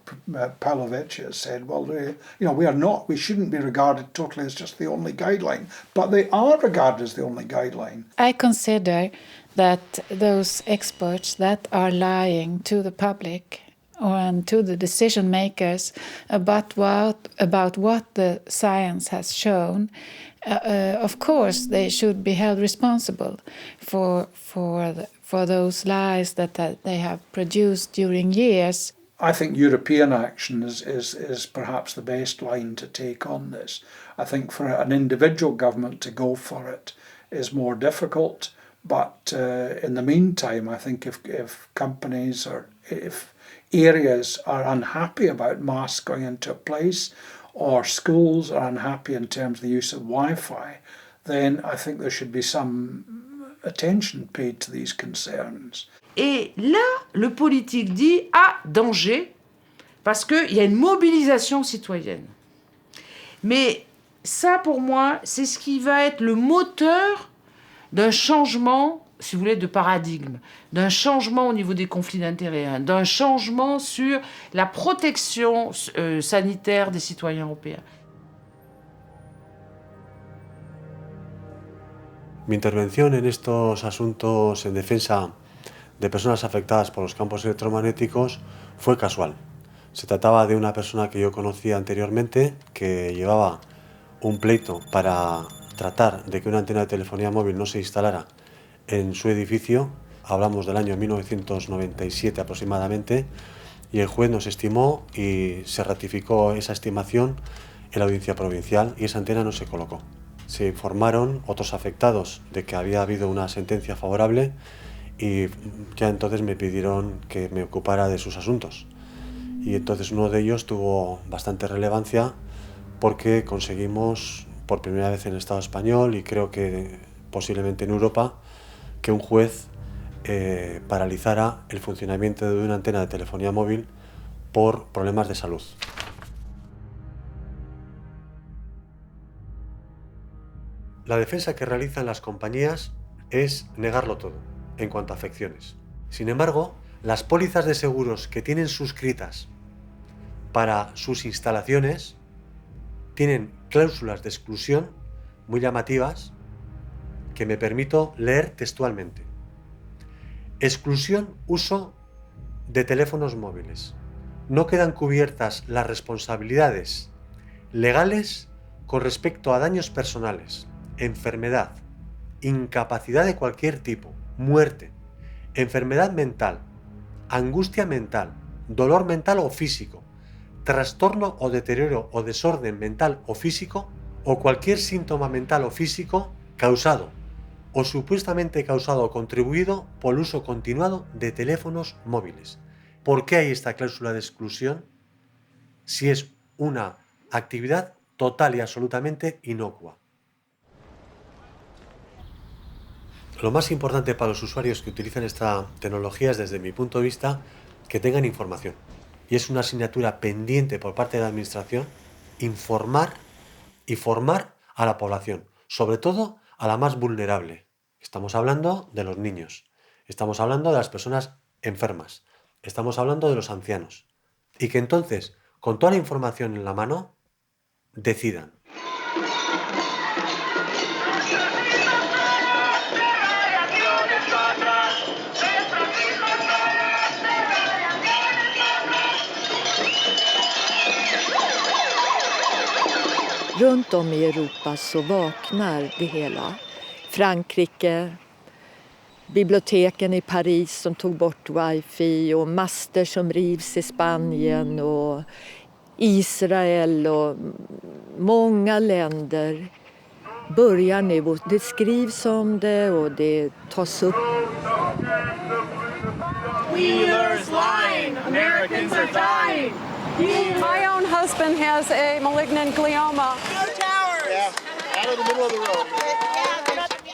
Pavlovich, has said, well, we shouldn't be regarded totally as just the only guideline, but they are regarded as the only guideline. I consider that those experts that are lying to the public and to the decision makers about what the science has shown Of course, they should be held responsible for those lies that they have produced during years. I think European action is perhaps the best line to take on this. I think for an individual government to go for it is more difficult, but in the meantime, I think if companies or if areas are unhappy about masks going into a place, or schools are unhappy in terms of the use of Wi-Fi, then I think there should be some attention paid to these concerns. Et là, le politique dit « ah, danger », parce qu'il y a une mobilisation citoyenne. Mais ça, pour moi, c'est ce qui va être le moteur d'un changement, si vous voulez, de paradigme, d'un changement au niveau des conflits d'intérêts, d'un changement sur la protection sanitaire des citoyens européens. Mi intervención en estos asuntos en defensa de personas afectadas por los campos electromagnéticos fue casual. Se trataba de una persona que yo conocía anteriormente, que llevaba un pleito para tratar de que una antena de telefonía móvil no se instalara en su edificio. Hablamos del año 1997 aproximadamente, y el juez nos estimó y se ratificó esa estimación en la audiencia provincial y esa antena no se colocó. Se informaron otros afectados de que había habido una sentencia favorable y ya entonces me pidieron que me ocupara de sus asuntos. Y entonces uno de ellos tuvo bastante relevancia porque conseguimos por primera vez en el Estado español y creo que posiblemente en Europa que un juez paralizara el funcionamiento de una antena de telefonía móvil por problemas de salud. La defensa que realizan las compañías es negarlo todo en cuanto a afecciones. Sin embargo, las pólizas de seguros que tienen suscritas para sus instalaciones tienen cláusulas de exclusión muy llamativas que me permito leer textualmente. Exclusión uso de teléfonos móviles. No quedan cubiertas las responsabilidades legales con respecto a daños personales, enfermedad, incapacidad de cualquier tipo, muerte, enfermedad mental, angustia mental, dolor mental o físico, trastorno o deterioro o desorden mental o físico o cualquier síntoma mental o físico causado o supuestamente causado o contribuido por el uso continuado de teléfonos móviles. ¿Por qué hay esta cláusula de exclusión si es una actividad total y absolutamente inocua? Lo más importante para los usuarios que utilizan esta tecnología es, desde mi punto de vista, que tengan información. Y es una asignatura pendiente por parte de la Administración informar y formar a la población, sobre todo a la más vulnerable. Estamos hablando de los niños, estamos hablando de las personas enfermas, estamos hablando de los ancianos. Y que entonces, con toda la información en la mano, decidan. Runt om i Europa så vaknar det hela. Frankrike, biblioteken i Paris som tog bort wifi och master som rivs i Spanien och Israel och många länder börjar nu och det skrivs om det och det tas upp. Wheeler's line! Americans are dying! My own husband has a malignant glioma. Yeah, out of the middle of the road.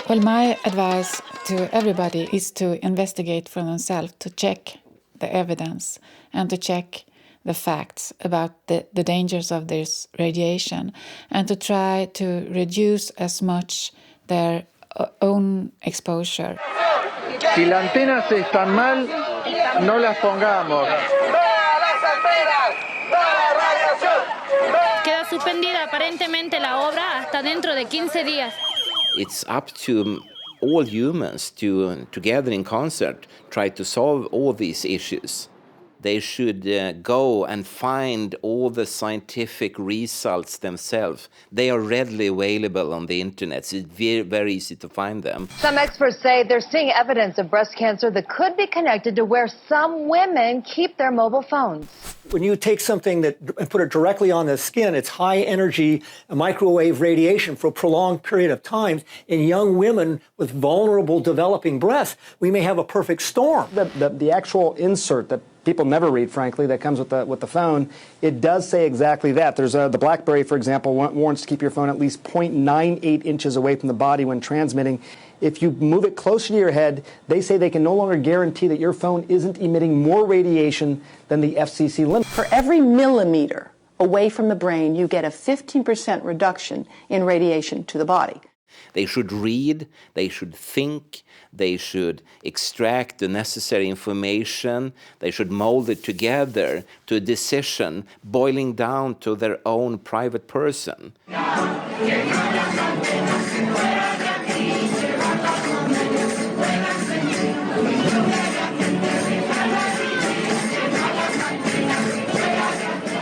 Well, my advice to everybody is to investigate for themselves, to check the evidence and to check the facts about the dangers of this radiation and to try to reduce as much their own exposure. Si las antenas están mal, no las pongamos. Queda suspendida aparentemente la obra hasta dentro de 15 días. It's up to all humans to together in concert try to solve all these issues. They should go and find all the scientific results themselves. They are readily available on the internet. So it's very, very easy to find them. Some experts say they're seeing evidence of breast cancer that could be connected to where some women keep their mobile phones. When you take something and put it directly on the skin, it's high energy microwave radiation for a prolonged period of time. In young women with vulnerable developing breasts, we may have a perfect storm. The actual insert that people never read, frankly, that comes with the phone, it does say exactly that. There's the BlackBerry, for example, warns to keep your phone at least 0.98 inches away from the body when transmitting. If you move it closer to your head, they say they can no longer guarantee that your phone isn't emitting more radiation than the FCC limit. For every millimeter away from the brain, you get a 15% reduction in radiation to the body. They should read, they should think, they should extract the necessary information, they should mold it together to a decision boiling down to their own private person.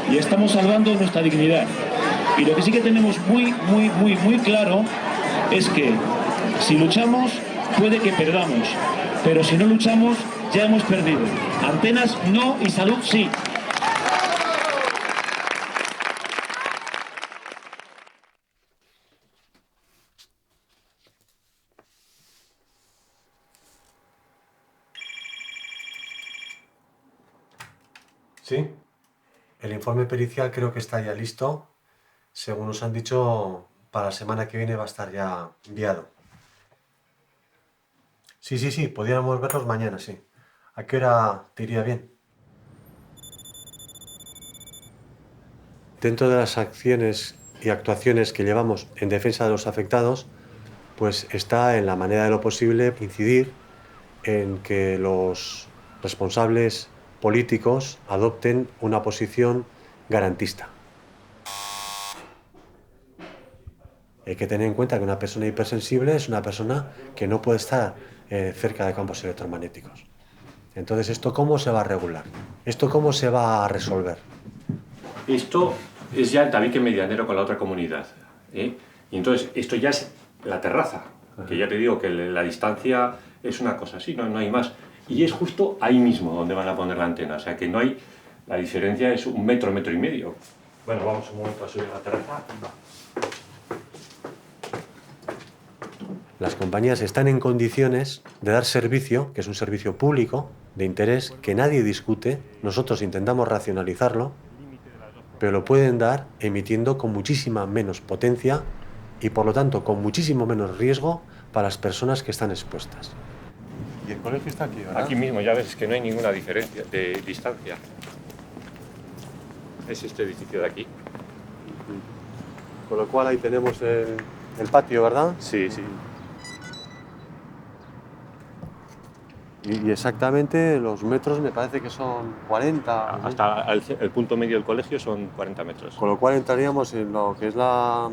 Y estamos salvando nuestra dignidad. Y lo que sí que tenemos muy claro es que si luchamos puede que perdamos, pero si no luchamos ya hemos perdido. Antenas no y salud sí. Sí, el informe pericial creo que está ya listo. Según nos han dicho, para la semana que viene va a estar ya enviado. Sí, podríamos verlos mañana, sí. ¿A qué hora te iría bien? Dentro de las acciones y actuaciones que llevamos en defensa de los afectados, pues está en la manera de lo posible incidir en que los responsables políticos adopten una posición garantista. Hay que tener en cuenta que una persona hipersensible es una persona que no puede estar cerca de campos electromagnéticos. Entonces, ¿esto cómo se va a regular? ¿Esto cómo se va a resolver? Esto es ya el tabique medianero con la otra comunidad, ¿eh? Y entonces, esto ya es la terraza, que ya te digo que la distancia es una cosa así, no hay más. Y es justo ahí mismo donde van a poner la antena, o sea que no hay, la diferencia es 1 metro, 1,5 metros. Bueno, vamos un momento a subir la terraza. Las compañías están en condiciones de dar servicio, que es un servicio público, de interés, que nadie discute, nosotros intentamos racionalizarlo, pero lo pueden dar emitiendo con muchísima menos potencia y por lo tanto con muchísimo menos riesgo para las personas que están expuestas. Y el colegio está aquí, ¿verdad? Aquí mismo, ya ves que no hay ninguna diferencia de distancia. Es este edificio de aquí. Con lo cual ahí tenemos el patio, ¿verdad? Sí. Y exactamente los metros me parece que son 40. Hasta el punto medio del colegio son 40 metros. Con lo cual entraríamos en lo que es la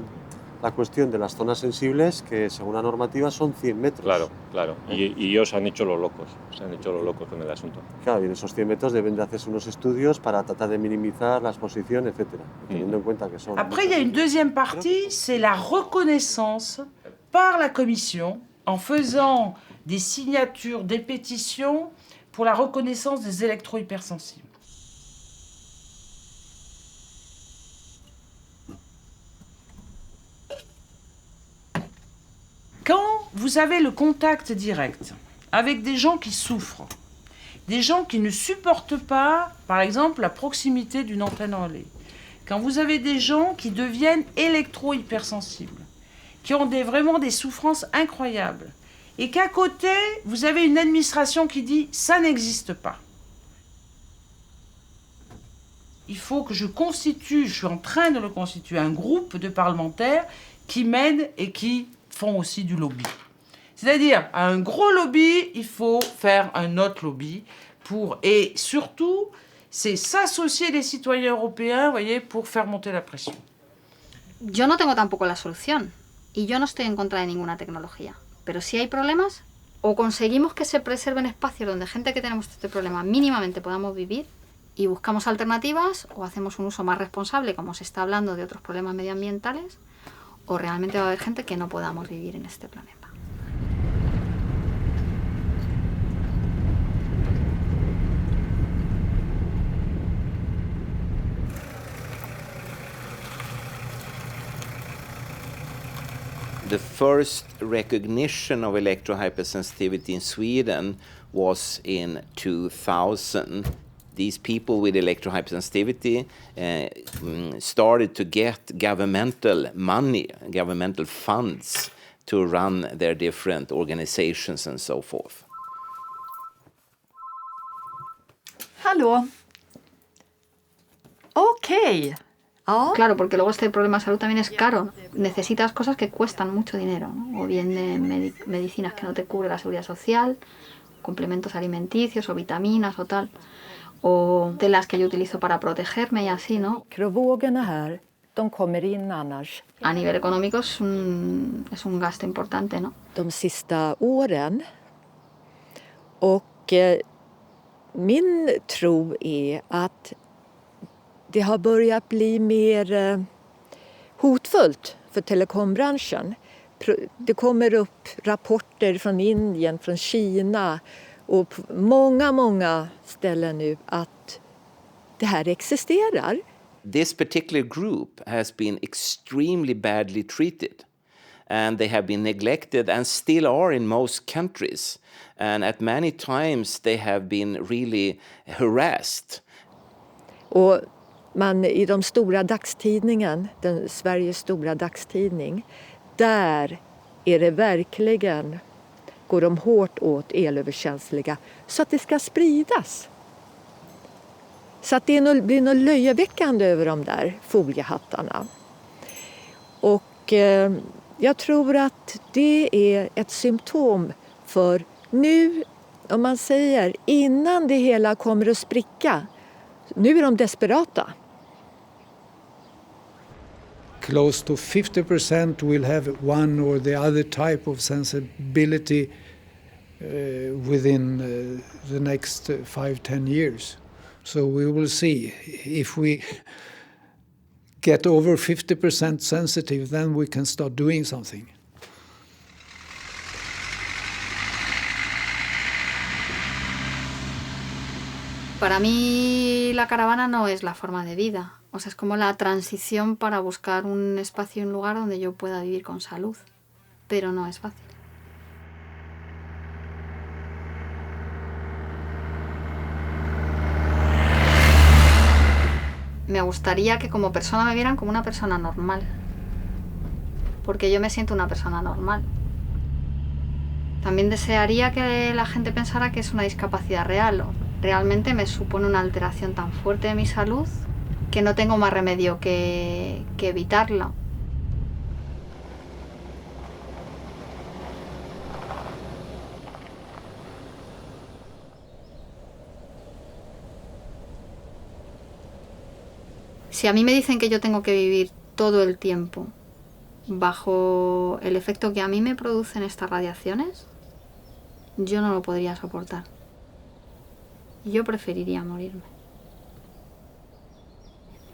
cuestión de las zonas sensibles, que según la normativa son 100 metros. Claro. Y ellos han hecho los locos, con el asunto. Claro, y en esos 100 metros deben de hacerse unos estudios para tratar de minimizar la exposición, etc. Teniendo en cuenta que son... Après, il y a une deuxième partie, c'est la reconnaissance par la Commission en faisant des signatures, des pétitions pour la reconnaissance des électro-hypersensibles. Quand vous avez le contact direct avec des gens qui souffrent, des gens qui ne supportent pas, par exemple, la proximité d'une antenne relais, quand vous avez des gens qui deviennent électro-hypersensibles, qui ont vraiment des souffrances incroyables, et qu'à côté, vous avez une administration qui dit « ça n'existe pas ». Il faut que je suis en train de le constituer, un groupe de parlementaires qui m'aident et qui font aussi du lobby. C'est-à-dire, à un gros lobby, il faut faire un autre lobby et surtout, c'est s'associer les citoyens européens, voyez, pour faire monter la pression. Yo no tengo tampoco la solución y yo no estoy en contra de ninguna tecnología, pero si hay problemas, o conseguimos que se preserven espacios donde gente que tenemos este problema mínimamente podamos vivir, y buscamos alternativas, o hacemos un uso más responsable, como se está hablando de otros problemas medioambientales, o realmente va a haber gente que no podamos vivir en este planeta. The first recognition of electrohypersensitivity in Sweden was in 2000. These people with electrohypersensitivity started to get governmental money, governmental funds to run their different organizations and so forth. Hallå? Okej. Ja. Claro, porque luego este problema de salud también es caro. Necesitas cosas que cuestan mucho dinero, ¿no? O bien de medicinas que no te cubre la seguridad social, complementos alimenticios o vitaminas o tal, o telas que yo utilizo para protegerme y así, ¿no? Mikrovågorna här, de kommer in annars. A nivel económico es un gasto importante, ¿no? De sista åren. Och min tro är att det har börjat bli mer hotfullt för telekombranschen. Det kommer upp rapporter från Indien, från Kina och på många ställen nu att det här existerar. This particular group has been extremely badly treated, and they have been neglected and still are in most countries. And at many times they have been really harassed. Och man i de stora dagstidningen, Sveriges stora dagstidning, där är det verkligen, går de hårt åt elöverkänsliga så att det ska spridas. Så att det blir något löjeväckande över de där foliehattarna. Och jag tror att det är ett symptom för nu, om man säger, innan det hela kommer att spricka, nu är de desperata. Close to 50% will have one or the other type of sensibility within the next 5-10 years. So we will see. If we get over 50% sensitive, then we can start doing something. Para mí la caravana no es la forma de vida. O sea, es como la transición para buscar un espacio y un lugar donde yo pueda vivir con salud. Pero no es fácil. Me gustaría que como persona me vieran como una persona normal. Porque yo me siento una persona normal. También desearía que la gente pensara que es una discapacidad real. Realmente me supone una alteración tan fuerte de mi salud que no tengo más remedio que evitarla. Si a mí me dicen que yo tengo que vivir todo el tiempo bajo el efecto que a mí me producen estas radiaciones, yo no lo podría soportar. Yo preferiría morirme.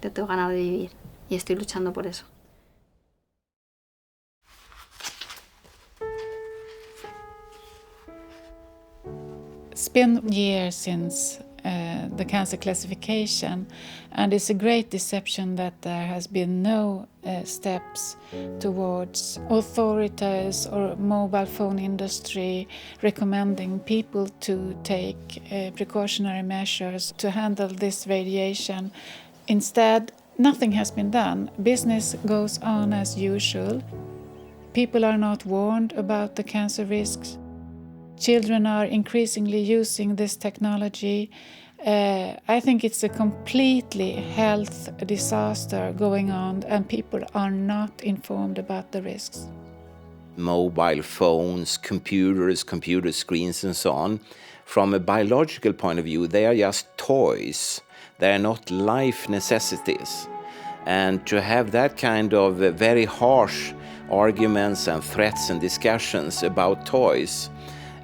Yo tengo ganas de vivir y estoy luchando por eso. It's been years since the cancer classification, and it's a great deception that there has been no steps towards authorities or mobile phone industry recommending people to take precautionary measures to handle this radiation. Instead, nothing has been done. Business goes on as usual. People are not warned about the cancer risks. Children are increasingly using this technology. I think it's a completely health disaster going on, and people are not informed about the risks. Mobile phones, computers, computer screens and so on, from a biological point of view, they are just toys. They are not life necessities. And to have that kind of very harsh arguments and threats and discussions about toys,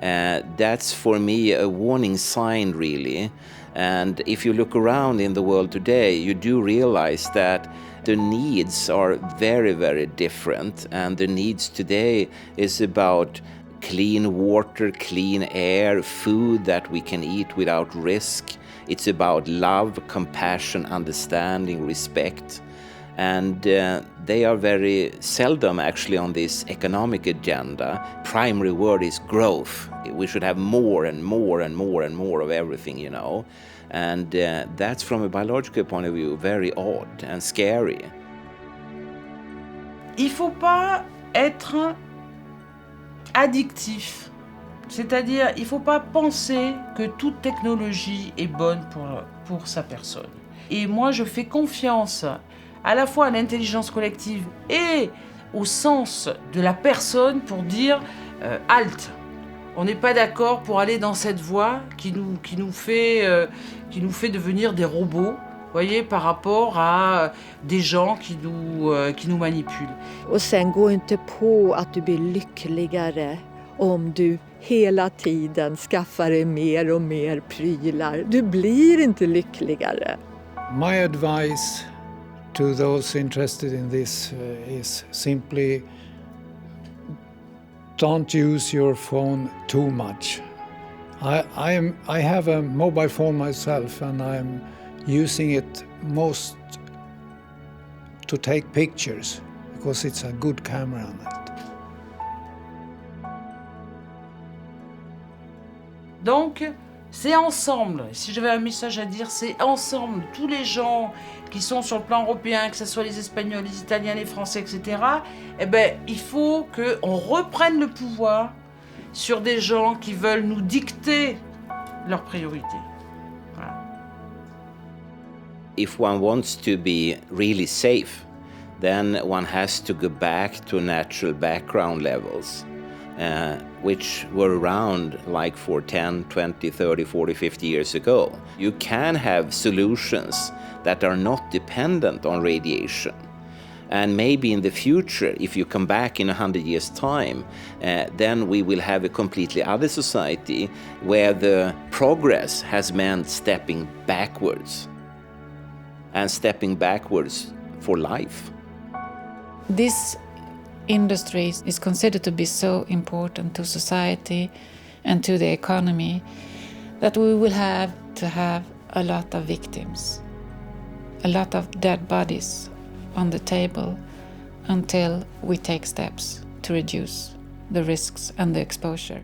that's for me a warning sign, really. And if you look around in the world today, you do realize that the needs are very, very different. And the needs today is about clean water, clean air, food that we can eat without risk. It's about love, compassion, understanding, respect. And they are very seldom actually on this economic agenda. Primary word is growth. We should have more and more and more and more of everything, you know. And that's from a biological point of view very odd and scary. Il ne faut pas être addictif. C'est-à-dire, il ne faut pas penser que toute technologie est bonne pour sa personne. Et moi, je fais confiance à la fois à l'intelligence collective et au sens de la personne pour dire halte. On n'est pas d'accord pour aller dans cette voie qui nous fait devenir des robots, voyez, par rapport à des gens qui nous manipulent. Och sen gå inte på att du blir lyckligare om du hela tiden skaffar dig mer och mer prylar. Du blir inte lyckligare. My advice to those interested in this is simply don't use your phone too much. I have a mobile phone myself and I'm using it most to take pictures because it's a good camera on it. Donc, c'est ensemble, si j'avais un message à dire, c'est ensemble, tous les gens qui sont sur le plan européen, que ce soit les Espagnols, les Italiens, les Français, etc., eh ben, il faut qu'on reprenne le pouvoir sur des gens qui veulent nous dicter leurs priorités. Voilà. If one wants to be really safe, then one has to go back to natural background levels. Which were around like for 10, 20, 30, 40, 50 years ago. You can have solutions that are not dependent on radiation. And maybe in the future, if you come back in 100 years' time, then we will have a completely other society where the progress has meant stepping backwards. And stepping backwards for life. This industry is considered to be so important to society and to the economy that we will have to have a lot of victims, a lot of dead bodies on the table until we take steps to reduce the risks and the exposure.